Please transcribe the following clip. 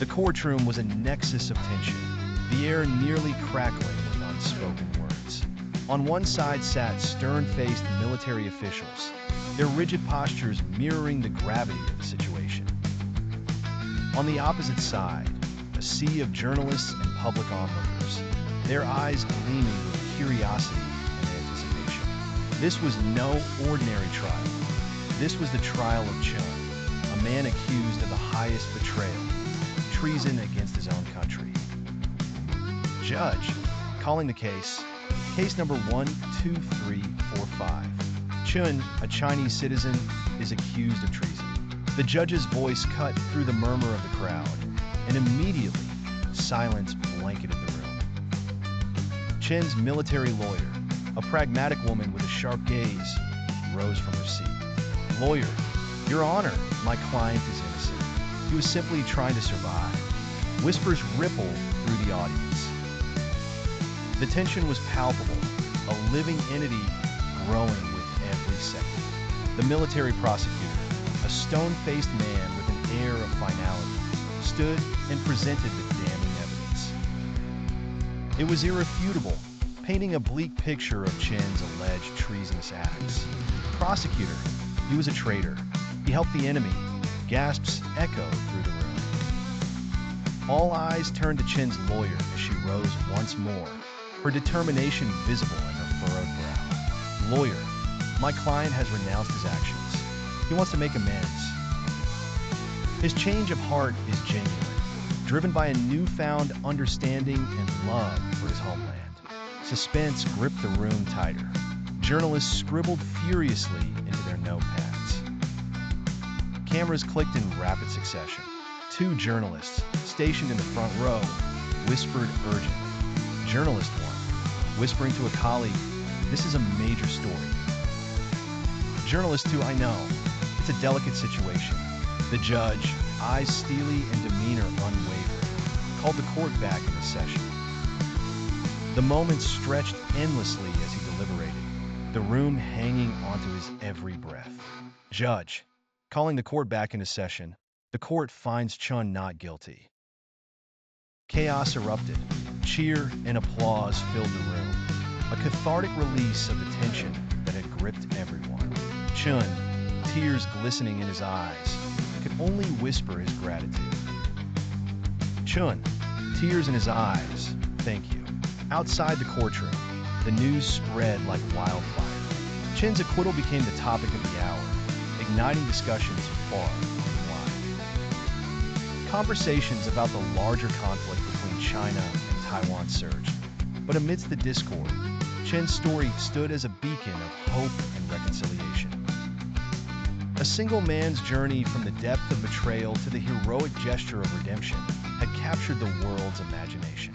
The courtroom was a nexus of tension, the air nearly crackling with unspoken words. On one side sat stern-faced military officials, their rigid postures mirroring the gravity of the situation. On the opposite side, a sea of journalists and public onlookers, their eyes gleaming with curiosity and anticipation. This was no ordinary trial. This was the trial of Chen, a man accused of the highest betrayal, treason against his own country. Judge, calling the case number 12345. Chen, a Chinese citizen, is accused of treason. The judge's voice cut through the murmur of the crowd, and immediately, silence blanketed the room. Chen's military lawyer, a pragmatic woman with a sharp gaze, rose from her seat. Lawyer, Your Honor, my client is innocent. He was simply trying to survive. Whispers rippled through the audience. The tension was palpable, a living entity growing with every second. The military prosecutor, a stone-faced man with an air of finality, stood and presented the damning evidence. It was irrefutable, painting a bleak picture of Chen's alleged treasonous acts. Prosecutor, he was a traitor. He helped the enemy. Gasps echoed through the room. All eyes turned to Chen's lawyer as she rose once more, her determination visible in her furrowed brow. Lawyer, my client has renounced his actions. He wants to make amends. His change of heart is genuine, driven by a newfound understanding and love for his homeland. Suspense gripped the room tighter. Journalists scribbled furiously into their notepads. Cameras clicked in rapid succession. Two journalists, stationed in the front row, whispered urgently. Journalist 1, whispering to a colleague, "This is a major story." Journalist 2, "I know. It's a delicate situation." The judge, eyes steely and demeanor unwavering, called the court back into session. The moments stretched endlessly as he deliberated, the room hanging onto his every breath. Judge, calling the court back into session, the court finds Chen not guilty. Chaos erupted. Cheer and applause filled the room, a cathartic release of the tension that had gripped everyone. Chen, tears glistening in his eyes, could only whisper his gratitude. Chen, tears in his eyes, "Thank you." Outside the courtroom, the news spread like wildfire. Chen's acquittal became the topic of the hour, igniting discussions far and wide. Conversations about the larger conflict between China and Taiwan surged, but amidst the discord, Chen's story stood as a beacon of hope and reconciliation. A single man's journey from the depth of betrayal to the heroic gesture of redemption had captured the world's imagination.